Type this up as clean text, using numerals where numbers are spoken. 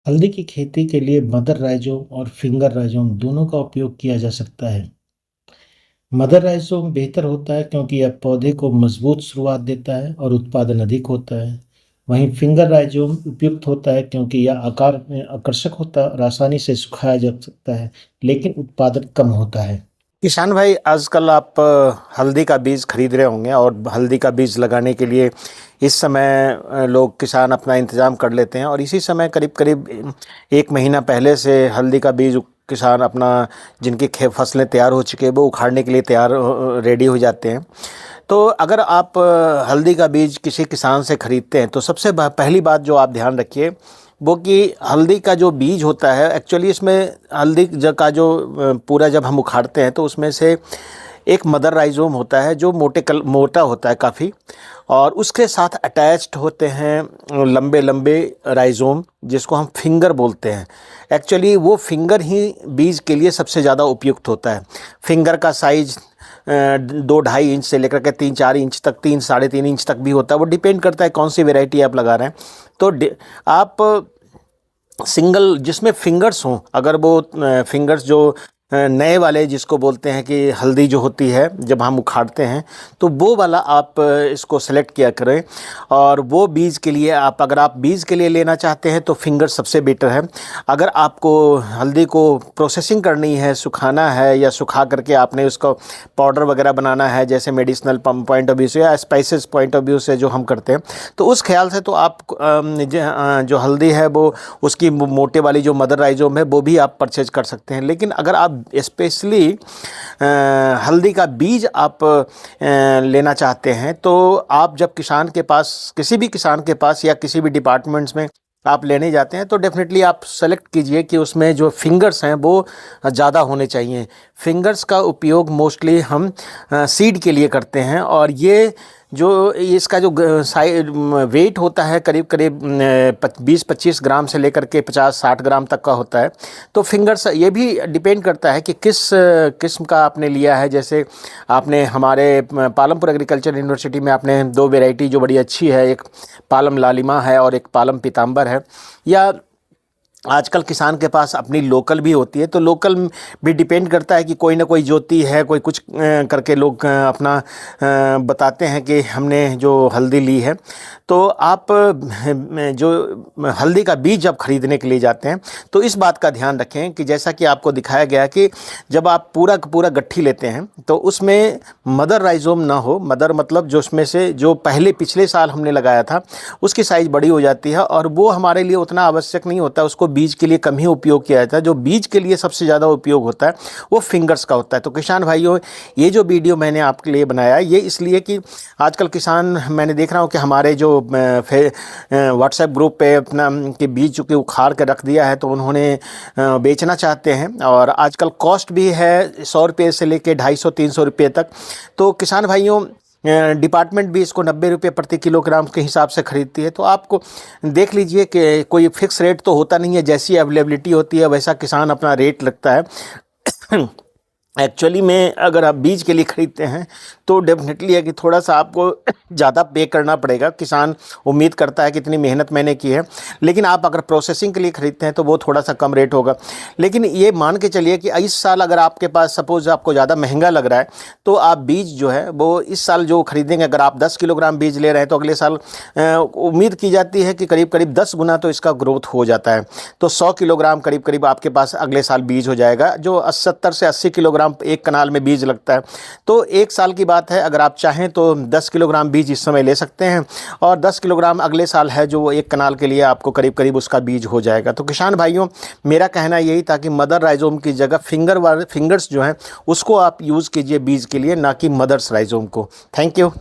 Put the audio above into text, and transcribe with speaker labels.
Speaker 1: हल्दी की खेती के लिए मदर राइजोम और फिंगर राइजोम दोनों का उपयोग किया जा सकता है। मदर राइजोम बेहतर होता है क्योंकि यह पौधे को मजबूत शुरुआत देता है और उत्पादन अधिक होता है। वहीं फिंगर राइजोम उपयुक्त होता है क्योंकि यह आकार में आकर्षक होता है और आसानी से सुखाया जा सकता है, लेकिन उत्पादन कम होता है।
Speaker 2: किसान भाई, आजकल आप हल्दी का बीज खरीद रहे होंगे और हल्दी का बीज लगाने के लिए इस समय लोग किसान अपना इंतज़ाम कर लेते हैं और इसी समय करीब करीब 1 महीना पहले से हल्दी का बीज किसान अपना जिनकी फसलें तैयार हो चुकी है वो उखाड़ने के लिए तैयार रेडी हो जाते हैं। तो अगर आप हल्दी का बीज किसी किसान से ख़रीदते हैं तो सबसे पहली बात जो आप ध्यान रखिए वो कि हल्दी का जो बीज होता है, एक्चुअली इसमें हल्दी का जो पूरा जब हम उखाड़ते हैं तो उसमें से एक मदर राइजोम होता है जो मोटा होता है काफ़ी, और उसके साथ अटैच्ड होते हैं लंबे लंबे राइजोम जिसको हम फिंगर बोलते हैं। एक्चुअली वो फिंगर ही बीज के लिए सबसे ज़्यादा उपयुक्त होता है। फिंगर का साइज़ 2-2.5 इंच से लेकर के 3-4 इंच तक, 3-3.5 इंच तक भी होता है। वो डिपेंड करता है कौन सी वैरायटी आप लगा रहे हैं। तो आप सिंगल जिसमें फिंगर्स हों, अगर वो फिंगर्स जो नए वाले जिसको बोलते हैं कि हल्दी जो होती है जब हम उखाड़ते हैं, तो वो वाला आप इसको सेलेक्ट किया करें। और वो बीज के लिए अगर आप बीज के लिए लेना चाहते हैं तो फिंगर सबसे बेटर है। अगर आपको हल्दी को प्रोसेसिंग करनी है, सुखाना है या सुखा करके आपने उसको पाउडर वगैरह बनाना है, जैसे मेडिसिनल पॉइंट ऑफ व्यू से या स्पाइसेस पॉइंट ऑफ व्यू से जो हम करते हैं, तो उस ख्याल से तो आप जो हल्दी है वो उसकी मोटे वाली जो मदर राइजोम है वो भी आप परचेज कर सकते हैं। लेकिन अगर आप स्पेशली हल्दी का बीज आप लेना चाहते हैं तो आप जब किसान के पास, किसी भी किसान के पास या किसी भी डिपार्टमेंट्स में आप लेने जाते हैं तो डेफिनेटली आप सेलेक्ट कीजिए कि उसमें जो फिंगर्स हैं वो ज़्यादा होने चाहिए। फिंगर्स का उपयोग मोस्टली हम सीड के लिए करते हैं और ये जो इसका जो वेट होता है करीब करीब 20-25 ग्राम से लेकर के 50-60 ग्राम तक का होता है। तो फिंगर्स ये भी डिपेंड करता है कि किस किस्म का आपने लिया है। जैसे आपने हमारे पालमपुर एग्रीकल्चर यूनिवर्सिटी में आपने 2 वैरायटी जो बड़ी अच्छी है, एक पालम लालिमा है और एक पालम पीताम्बर है, या आजकल किसान के पास अपनी लोकल भी होती है। तो लोकल भी डिपेंड करता है कि कोई ना कोई ज्योति है, कोई कुछ करके लोग अपना बताते हैं कि हमने जो हल्दी ली है। तो आप जो हल्दी का बीज जब खरीदने के लिए जाते हैं तो इस बात का ध्यान रखें कि जैसा कि आपको दिखाया गया कि जब आप पूरा का पूरा गट्ठी लेते हैं तो उसमें मदर राइजोम ना हो। मदर मतलब जो उसमें से जो पिछले साल हमने लगाया था उसकी साइज़ बड़ी हो जाती है और वो हमारे लिए उतना आवश्यक नहीं होता, उसको बीज के लिए कम ही उपयोग किया जाता है। जो बीज के लिए सबसे ज़्यादा उपयोग होता है वो फिंगर्स का होता है। तो किसान भाइयों, ये जो वीडियो मैंने आपके लिए बनाया ये इसलिए कि आजकल किसान, मैंने देख रहा हूँ कि हमारे जो व्हाट्सएप ग्रुप पे अपना के बीज चुके उखाड़ के रख दिया है तो उन्होंने बेचना चाहते हैं और आजकल कॉस्ट भी है 100 रुपये से लेके 250-300 रुपये तक। तो किसान भाइयों, डिपार्टमेंट भी इसको 90 रुपये प्रति किलोग्राम के हिसाब से ख़रीदती है। तो आपको देख लीजिए कि कोई फिक्स रेट तो होता नहीं है, जैसी अवेलेबिलिटी होती है वैसा किसान अपना रेट लगता है। एक्चुअली में अगर आप बीज के लिए ख़रीदते हैं तो डेफिनेटली है कि थोड़ा सा आपको ज़्यादा पे करना पड़ेगा। किसान उम्मीद करता है कि इतनी मेहनत मैंने की है, लेकिन आप अगर प्रोसेसिंग के लिए ख़रीदते हैं तो वो थोड़ा सा कम रेट होगा। लेकिन ये मान के चलिए कि इस साल अगर आपके पास सपोज़ आपको ज़्यादा महंगा लग रहा है तो आप बीज जो है वो इस साल जो ख़रीदेंगे, अगर आप 10 किलोग्राम बीज ले रहे हैं तो अगले साल उम्मीद की जाती है कि करीब करीब 10 गुना तो इसका ग्रोथ हो जाता है। तो 100 किलोग्राम करीब करीब आपके पास अगले साल बीज हो जाएगा, जो 70 से 80 किलोग्राम एक कनाल में बीज लगता है। तो 1 साल की बात है, अगर आप चाहें तो 10 किलोग्राम बीज इस समय ले सकते हैं और 10 किलोग्राम अगले साल है जो 1 कनाल के लिए आपको करीब करीब उसका बीज हो जाएगा। तो किसान भाइयों, मेरा कहना यही था कि मदर राइजोम की जगह फिंगर्स जो हैं उसको आप यूज़ कीजिए बीज के लिए, ना कि मदर्स राइजोम को। Thank you.